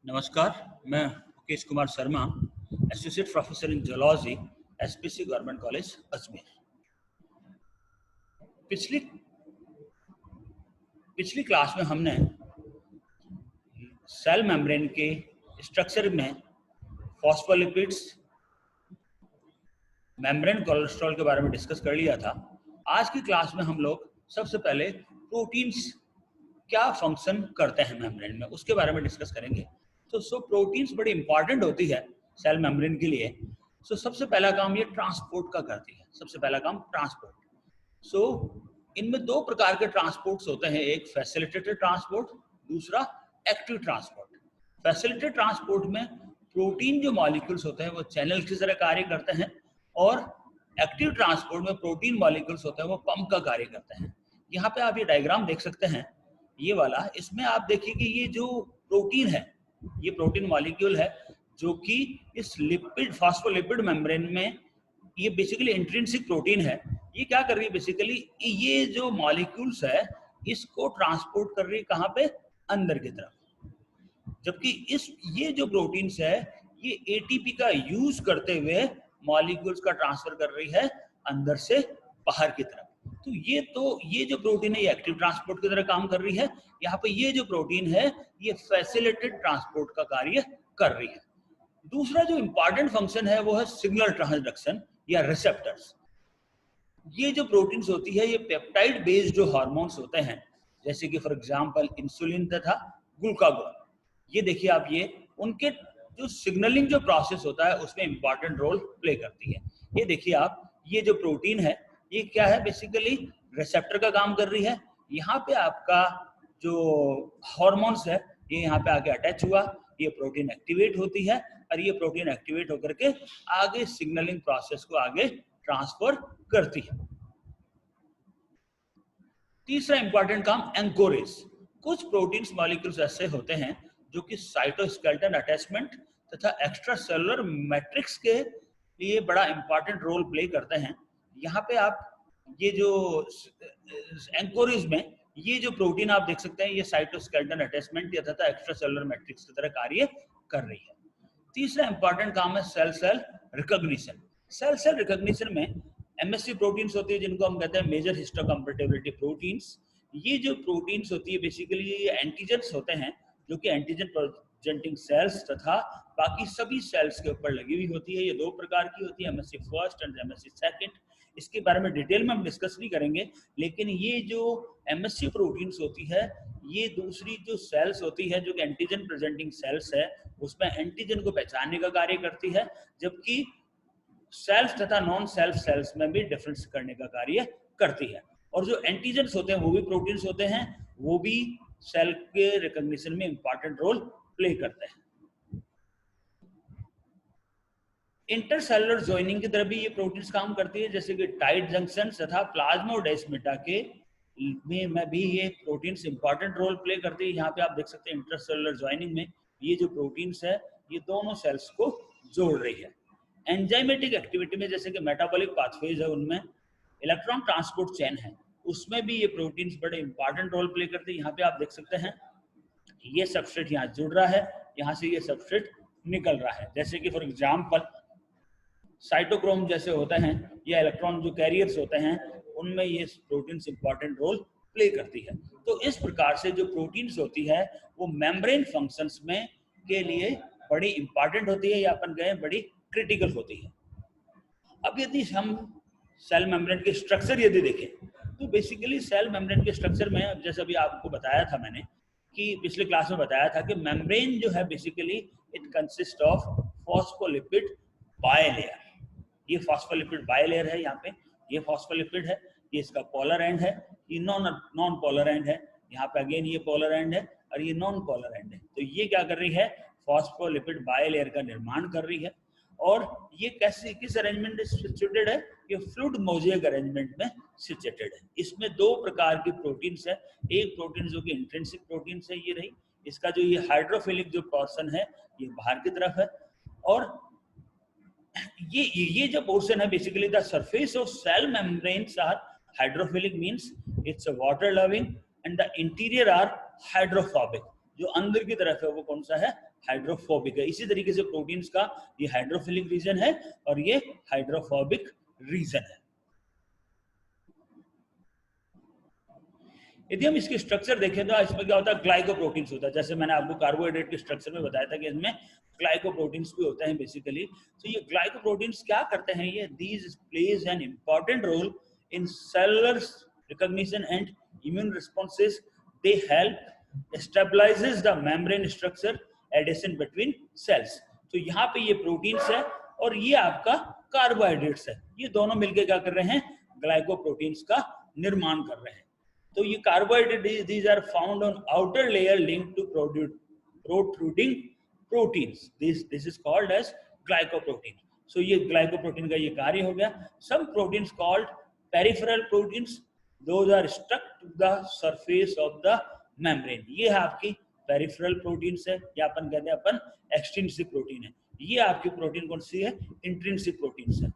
नमस्कार, मैं Mukesh Kumar Sharma, associate professor in zoology, SPC government college Ajmer. पिछली पिछली क्लास में हमने सेल मेम्ब्रेन के स्ट्रक्चर में फॉस्फोलिपिड्स, मेम्ब्रेन कोलेस्ट्रॉल के बारे में डिस्कस कर लिया था। आज की क्लास में हम लोग सबसे पहले प्रोटीन्स क्या फंक्शन करते हैं मेम्ब्रेन में, उसके बारे में डिस्कस करेंगे। तो प्रोटीन्स बड़ी इंपॉर्टेंट होती है सेल मेम्ब्रेन के लिए। सबसे पहला काम ये ट्रांसपोर्ट का करती है। सबसे पहला काम ट्रांसपोर्ट। इनमें दो प्रकार के ट्रांसपोर्ट्स होते हैं, एक फैसिलिटेटेड ट्रांसपोर्ट, दूसरा एक्टिव ट्रांसपोर्ट। फैसिलिटेटेड ट्रांसपोर्ट में प्रोटीन जो मॉलिक्यूल्स होते हैं वो चैनल की तरह कार्य करते हैं, और एक्टिव ट्रांसपोर्ट में प्रोटीन मॉलिक्यूल्स होते हैं वो पंप का कार्य करते हैं। यहाँ पे आप ये डायग्राम देख सकते हैं, ये वाला। इसमें आप देखिए कि ये जो प्रोटीन है, ये प्रोटीन मॉलिक्यूल है जो कि इस लिपिड फॉस्फोलिपिड मेम्ब्रेन में, ये बेसिकली इंट्रिंसिक प्रोटीन है। ये क्या कर रही है बेसिकली, ये जो मॉलिक्यूल्स है इसको ट्रांसपोर्ट कर रही है कहाँ पे, अंदर की तरफ। जबकि ये जो प्रोटीन्स है ये एटीपी का यूज करते हुए मॉलिक्यूल्स का ट्रांसफर कर रही है अंदर से बाहर की तरफ। तो ये जो प्रोटीन है ये एक्टिव ट्रांसपोर्ट की तरह काम कर रही है। यहाँ पे ये जो प्रोटीन है ये फैसिलिटेटेड ट्रांसपोर्ट का कार्य कर रही है। दूसरा जो इंपॉर्टेंट फंक्शन है वो है सिग्नल ट्रांसडक्शन या रिसेप्टर्स। ये जो प्रोटीन्स होती है ये पेप्टाइड बेस्ड जो हार्मोन्स होते हैं, जैसे कि फॉर एग्जांपल इंसुलिन तथा ग्लूकागोन, ये देखिए आप, ये उनके जो सिग्नलिंग जो प्रोसेस होता है उसमें इंपॉर्टेंट रोल प्ले करती है। ये देखिए आप, ये जो प्रोटीन है ये क्या है, बेसिकली रिसेप्टर का काम कर रही है। यहाँ पे आपका जो हार्मोन्स है ये यहाँ पे आके अटैच हुआ, ये प्रोटीन एक्टिवेट होती है, और ये प्रोटीन एक्टिवेट होकर के आगे सिग्नलिंग प्रोसेस को आगे ट्रांसफर करती है। तीसरा इंपॉर्टेंट काम एंकोरेज। कुछ प्रोटीन्स मॉलिक्यूल्स ऐसे होते हैं जो कि साइटोस्केलेटन अटैचमेंट तथा एक्स्ट्रा सेलुलर मैट्रिक्स के लिए बड़ा इंपॉर्टेंट रोल प्ले करते हैं। यहाँ पे आप ये जो एंकोरेज में ये जो प्रोटीन आप देख सकते हैं, ये साइटोस्केलेटन अटैचमेंट या तथा एक्स्ट्रा सेलुलर मैट्रिक्स की तरह कार्य कर रही है। तीसरा इंपॉर्टेंट काम है cell cell recognition. Cell cell recognition में एमएससी प्रोटीन्स होती है जिनको हम कहते हैं मेजर हिस्टोकम्पैटिबिलिटी प्रोटीन्स। ये जो प्रोटीन्स होती है बेसिकली ये एंटीजेंस होते हैं जो कि एंटीजन प्रेजेंटिंग सेल्स तथा बाकी सभी सेल्स के ऊपर लगी हुई होती है। ये दो प्रकार की होती है, MSc first and MSc second. इसके बारे में डिटेल में हम डिस्कस नहीं करेंगे, लेकिन ये जो एमएससी प्रोटीन्स होती है ये दूसरी जो सेल्स होती है जो कि एंटीजन प्रेजेंटिंग सेल्स है उसमें एंटीजन को पहचानने का कार्य करती है, जबकि सेल्फ तथा नॉन सेल्फ सेल्स में भी डिफरेंस करने का कार्य करती है। और जो एंटीजेंस होते हैं वो भी प्रोटीन्स होते हैं, वो भी सेल के रिकॉग्निशन में इंपॉर्टेंट रोल प्ले करते हैं। इंटरसेलुलर जॉइनिंग की तरह भी ये प्रोटीन्स काम करती है, जैसे कि टाइट जंक्शन तथा प्लाज्मोडेस्माटा के में भी ये प्रोटीन्स इंपॉर्टेंट रोल प्ले करती है। यहाँ पे आप देख सकते हैं इंटरसेलुलर जॉइनिंग में ये जो प्रोटीन्स है ये दोनों सेल्स को जोड़ रही है। एंजाइमेटिक एक्टिविटी में जैसे कि मेटाबॉलिक पाथवेज है, उनमें इलेक्ट्रॉन ट्रांसपोर्ट चेन है, उसमें भी ये प्रोटीन्स बड़े इंपॉर्टेंट रोल प्ले करते हैं। यहाँ पे आप देख सकते हैं ये सबस्ट्रेट यहाँ जुड़ रहा है, यहाँ से ये सबस्ट्रेट निकल रहा है। जैसे कि फॉर एग्जाम्पल साइटोक्रोम जैसे होते हैं या इलेक्ट्रॉन जो कैरियर्स होते हैं उनमें ये प्रोटीन्स इंपॉर्टेंट रोल प्ले करती है। तो इस प्रकार से जो प्रोटीन्स होती है वो मेम्ब्रेन फंक्शंस में के लिए बड़ी इंपॉर्टेंट होती है या अपन कहें बड़ी क्रिटिकल होती है। अब यदि हम सेल मेम्ब्रेन के स्ट्रक्चर यदि देखें तो बेसिकली सेल मेम्ब्रेन के स्ट्रक्चर में, जैसे अभी आपको बताया था मैंने कि पिछले क्लास में बताया था कि मेम्ब्रेन जो है basically it consist of phospholipid bilayer. ये फॉस्फोलिपिड बायलेयर है, यहाँ पे ये फॉस्फोलिपिड है, ये इसका पोलर एंड है, ये नॉन पोलर एंड है, यहाँ पे अगेन ये पोलर एंड है और ये नॉन पोलर एंड है। तो ये क्या कर रही है, फॉस्फोलिपिड बायलेयर का निर्माण कर रही है। और ये कैसे किस अरेंजमेंट में सिचुएटेड है, ये फ्लूइड मोज़ेक अरेंजमेंट में सिचुएटेड है। इसमें दो प्रकार की प्रोटीन्स है, एक प्रोटीन जो कि इंट्रिंसिक प्रोटीन्स है ये रही, इसका जो ये हाइड्रोफिलिक जो पोर्शन है ये बाहर की तरफ है, और ये जो पोर्शन है basically the surface of cell membranes are hydrophilic, means it's a water loving, and the interior are hydrophobic. जो अंदर की तरफ है वो कौन सा है, हाइड्रोफोबिक है। इसी तरीके से प्रोटीन्स का ये हाइड्रोफिलिक रीजन है और ये हाइड्रोफोबिक रीजन है। यदि हम इसकी स्ट्रक्चर देखें तो इसमें क्या होता है, ग्लाइकोप्रोटीन्स होता है। जैसे मैंने आपको कार्बोहाइड्रेट के स्ट्रक्चर में बताया था कि इसमें ग्लाइकोप्रोटीन्स भी होते हैं बेसिकली। तो ये ग्लाइकोप्रोटीन्स क्या करते हैं, ये these plays an important role in cellular recognition and immune responses. They help stabilises the membrane structure addition between cells. तो यहाँ पे ये प्रोटीन्स है और ये आपका कार्बोहाइड्रेट्स है, ये दोनों मिलकर क्या कर रहे हैं, ग्लाइकोप्रोटीन्स का निर्माण कर रहे हैं। तो ये carbohydrate these are found on outer layer linked to protruding proteins. This is called as glycoprotein. So ये glycoprotein का ये कार्य हो गया। Some proteins called peripheral proteins, those are stuck to the surface of the membrane. ये है आपकी peripheral proteins है, या अपन कहते हैं अपन extrinsic protein है। ये आपकी प्रोटीन कौन सी है, intrinsic proteins है।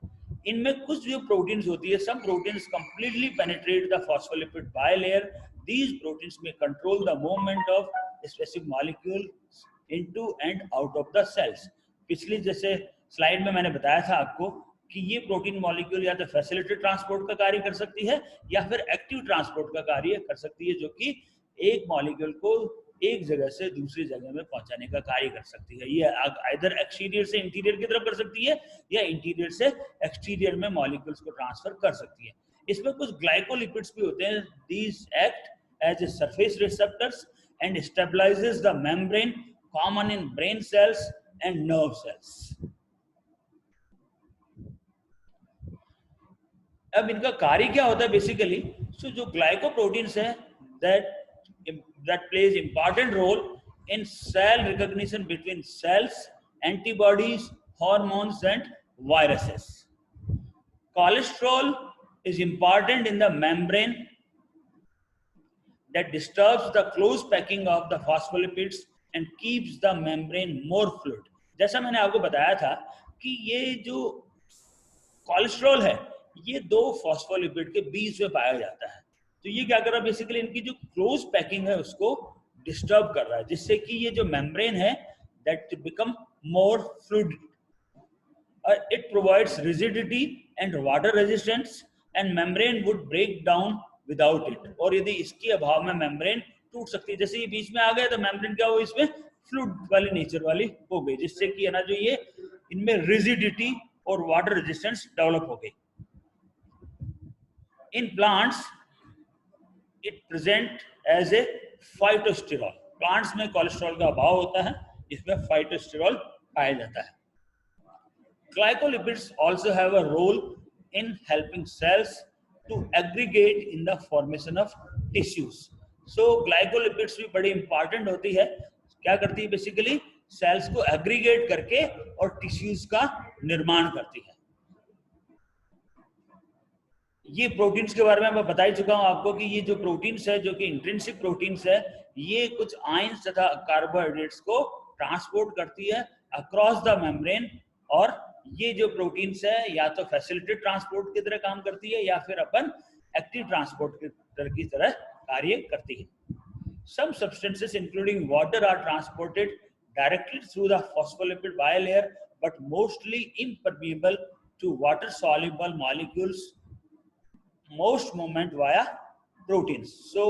इनमें कुछ जो प्रोटीन्स होती है, some proteins completely penetrate the phospholipid bilayer. These proteins may control the movement of specific molecules into and out of the cells. पिछली जैसे स्लाइड में मैंने बताया था आपको कि ये प्रोटीन मॉलिक्यूल या तो फैसिलिटेड ट्रांसपोर्ट का कार्य कर सकती है या फिर एक्टिव ट्रांसपोर्ट का कार्य कर सकती है, जो कि एक मॉलिक्यूल को एक जगह से दूसरी जगह में पहुंचाने का कार्य कर सकती है। ये आइदर एक्सटीरियर से इंटीरियर की तरफ कर सकती है या इंटीरियर से एक्सटीरियर में मॉलिक्यूल्स को ट्रांसफर कर सकती है। इसमें कुछ ग्लाइकोलिपिड्स भी होते हैं। These act as a surface receptors and stabilizes the membrane, common in brain cells and nerve cells. अब इनका कार्य क्या होता है बेसिकली, सो जो ग्लाइकोप्रोटीन्स है that plays important role in cell recognition between cells, antibodies, hormones and viruses. Cholesterol is important in the membrane that disturbs the close packing of the phospholipids and keeps the membrane more fluid. जैसा मैंने आपको बताया था कि ये जो cholesterol है ये दो फॉस्फोलिपिड के बीच में पाया जाता है। तो ये क्या कर रहा है बेसिकली, इनकी जो क्लोज पैकिंग है उसको डिस्टर्ब कर रहा है, जिससे कि ये जो मेम्ब्रेन है that become more fluid. It provides rigidity and water resistance and membrane would break down without it. और यदि इसके अभाव में मेम्ब्रेन टूट सकती है। जैसे ये बीच में आ गया तो मेम्ब्रेन क्या हो, इसमें फ्लूइड वाली नेचर वाली हो गई, जिससे कि है ना जो ये इनमें रिजिडिटी और वाटर रेजिस्टेंस डेवलप हो गई। In plants it present as a phytosterol. Plants में कोलेस्ट्रॉल का अभाव होता है, इसमें फाइटोस्टेरॉल पाया जाता है। Glycolipids also have a role in helping cells to aggregate in the formation of tissues. So glycolipids भी बड़ी इंपॉर्टेंट होती है। क्या करती है बेसिकली, सेल्स को एग्रीगेट करके और टिश्यूज का निर्माण करती है। ये प्रोटीन्स के बारे में मैं बता ही चुका हूं आपको कि ये जो प्रोटीन्स है, जो कि इंट्रिंसिक प्रोटीन्स है, ये कुछ आयंस तथा कार्बोहाइड्रेट्स को ट्रांसपोर्ट करती है अक्रॉस द मेम्ब्रेन। और ये जो प्रोटीन्स है या तो फैसिलिटेड ट्रांसपोर्ट की तरह काम करती है या फिर अपन एक्टिव ट्रांसपोर्ट की तरह कार्य करती है। Some substances including water are transported directly through the phospholipid bilayer but mostly impermeable to water soluble molecules, most movement via proteins. So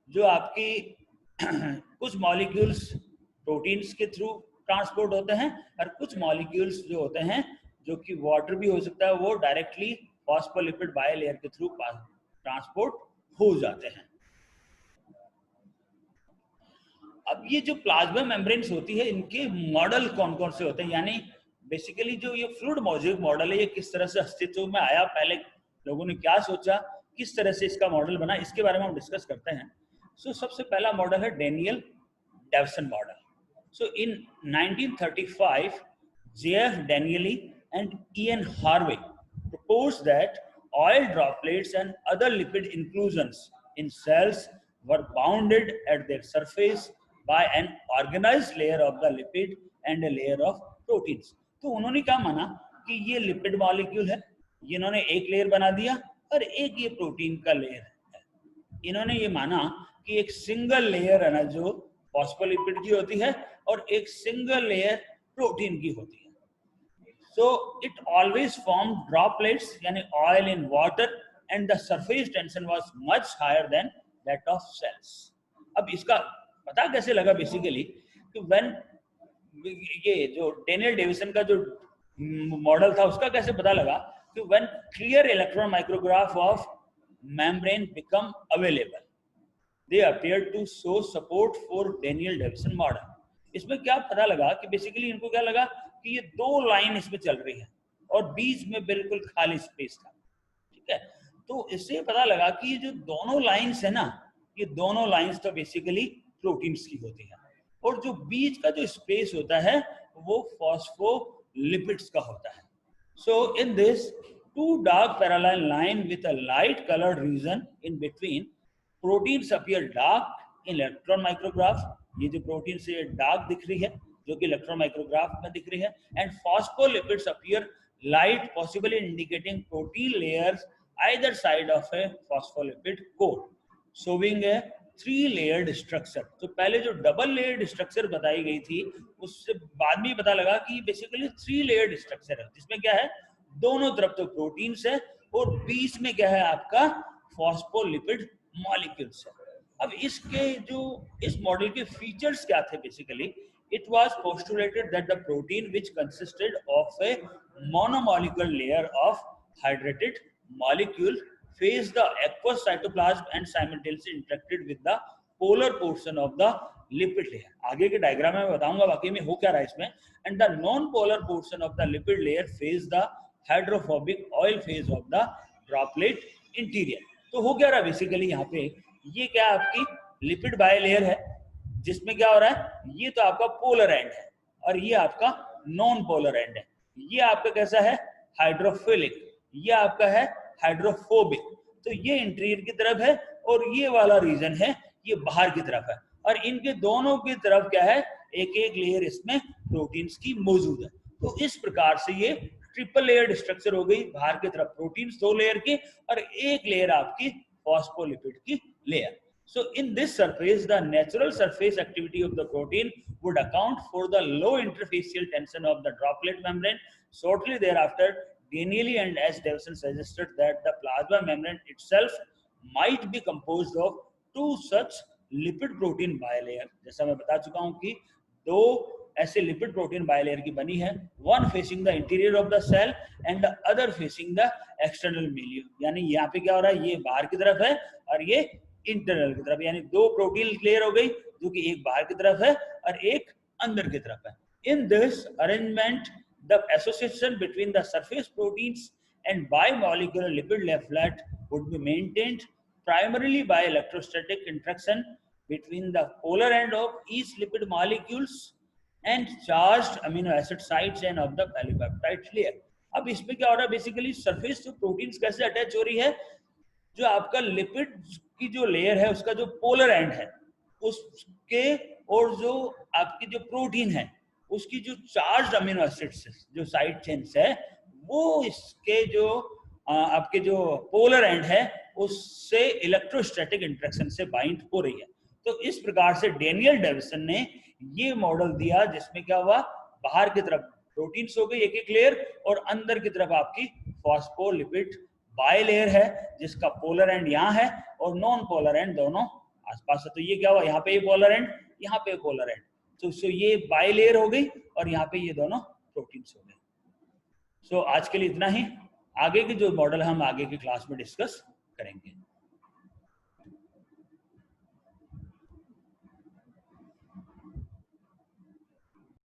जो आपकी कुछ मॉलिक्यूल्स प्रोटीन्स के थ्रू ट्रांसपोर्ट होते हैं और कुछ मॉलिक्यूल्स जो होते हैं जो कि वाटर भी हो सकता है, वो डायरेक्टली फॉस्फोलिपिड बायलेयर के थ्रू ट्रांसपोर्ट हो जाते हैं। अब ये जो प्लाज्मा मेम्ब्रेन्स होती है, इनके मॉडल कौन कौन से होते हैं, यानी बेसिकली जो ये फ्लूइड मोज़ेक मॉडल है ये किस तरह से अस्तित्व में आया, पहले लोगों ने क्या सोचा, किस तरह से इसका मॉडल बना, इसके बारे में हम डिस्कस करते हैं। सो सबसे पहला मॉडल है Daniel Dawson model. So in 1935 J.F. Danieli and Ian Harvey proposed that oil droplets and other lipid inclusions in cells were bounded at their surface by an organized layer of the lipid and a layer of proteins. तो उन्होंने क्या माना कि ये lipid molecule है, इन्होंने एक layer बना दिया और एक ये प्रोटीन का लेयर है। इन्होंने ये माना कि एक सिंगल लेयर है ना जो फॉस्फोलिपिड की होती है और एक सिंगल लेयर प्रोटीन की होती है. So it always formed droplets, यानी oil in water, and the surface tension was much higher than that of cells. अब इसका पता कैसे लगा बेसिकली कि when ये जो डेनियल डेविसन का जो मॉडल था उसका कैसे पता लगा कि when clear electron micrograph of membrane become available, they appeared to show support for Daniel Davidson model. इसमें क्या पता लगा कि बेसिकली इनको क्या लगा कि ये दो लाइन इसमें चल रही है और बीच में बिल्कुल खाली स्पेस था. ठीक है, तो इससे पता लगा कि ये जो दोनों लाइंस है ना, ये दोनों लाइंस तो बेसिकली प्रोटीन्स की होती है और जो बीच का जो स्पेस होता है वो फॉस्फोलिपिड्स का होता है. So in this two dark parallel line with a light coloured region in between, proteins appear dark in electron micrograph. ये जो प्रोटीन से डार्क दिख रही है जो कि इलेक्ट्रॉन माइक्रोग्राफ में दिख रही है, and phospholipids appear light, possibly indicating protein layers either side of A phospholipid core, showing A 3 layered structure. तो पहले जो डबल लेयर्ड स्ट्रक्चर बताई गई थी उससे बाद में पता लगा कि बेसिकली 3 लेयर्ड स्ट्रक्चर है जिसमें क्या है, दोनों तरफ तो प्रोटीन्स है और बीच में क्या है आपका फॉस्फोलिपिड मॉलिक्यूल्स है. अब इसके जो इस मॉडल के फीचर्स क्या थे, basically it was postulated that the protein which consisted of a monomolecular layer of hydrated molecule faced the aqueous cytoplasm and simultaneously interacted with the polar portion of the lipid layer. आगे के diagram में बताऊंगा बाकी में हो क्या रहा है इसमें. And the non-polar portion of the lipid layer faced the hydrophobic oil phase of the droplet interior. तो हो क्या रहा है बेसिकली यहाँ पे, ये क्या आपकी लिपिड बायलेयर है जिसमें क्या हो रहा है, ये तो आपका पोलर एंड है और ये आपका नॉन पोलर एंड है. ये आपका कैसा है, हाइड्रोफिलिक, ये आपका है हाइड्रोफोबिक. तो ये इंटीरियर की तरफ है और ये वाला रीजन है ये बाहर की तरफ है और इनके दोनों की तरफ क्या है, एक एक लेयर इसमें प्रोटीन्स की मौजूद है. तो इस प्रकार से ये ट्रिपल लेयर्ड स्ट्रक्चर हो गई, बाहर की तरफ प्रोटीन्स 2 लेयर की और एक लेयर आपकी फॉस्फोलिपिड की layer. So in this surface, the natural surface activity of the protein would account for the low interfacial tension of the droplet membrane. Shortly thereafter, Danieli and S. Davison suggested that the plasma membrane itself might be composed of 2 such lipid protein bilayer. जैसा मैं बता चुका हूँ कि 2 ऐसे lipid protein bilayer की बनी है, one facing the interior of the cell and the other facing the external milieu. यानी यहाँ पे क्या हो रहा है, ये बाहर की तरफ है और ये इंटरनल की तरफ, यानी 2 प्रोटीन लेयर हो गई जो कि एक बाहर की तरफ है और एक अंदर की तरफ है. In this arrangement the association between the surface proteins and bimolecular lipid left would be maintained primarily by electrostatic interaction between the polar end of each lipid molecules and charged amino acid side chain of the polypeptide layer. अब इसमें क्या हो रहा है, basically surface जो proteins कैसे attach हो रही है, जो आपका लिपिड की जो लेयर है उसका जो पोलर एंड है उसके और जो आपकी जो प्रोटीन है उसकी जो चार्ज अमीनो एसिड्स जो साइड चेन्स है वो इसके जो आपके जो पोलर एंड है उससे इलेक्ट्रोस्टैटिक इंटरेक्शन से बाइंड हो रही है. तो इस प्रकार से डेनियल डेविसन ने ये मॉडल दिया जिसमें क्या हुआ, बाहर की तरफ प्रोटीन्स हो गई एक एक लेयर और अंदर की तरफ आपकी फॉस्फोलिपिड बायलेयर है जिसका पोलर एंड यहाँ है और नॉन पोलर एंड दोनों आसपास है. तो ये क्या हुआ, यहाँ पे पोलर एंड, यहाँ पे पोलर एंड, तो ये बायलेयर हो गई और यहाँ पे ये दोनों प्रोटीन्स हो गए. सो आज के लिए इतना ही. आगे के जो मॉडल हम आगे की क्लास में डिस्कस करेंगे.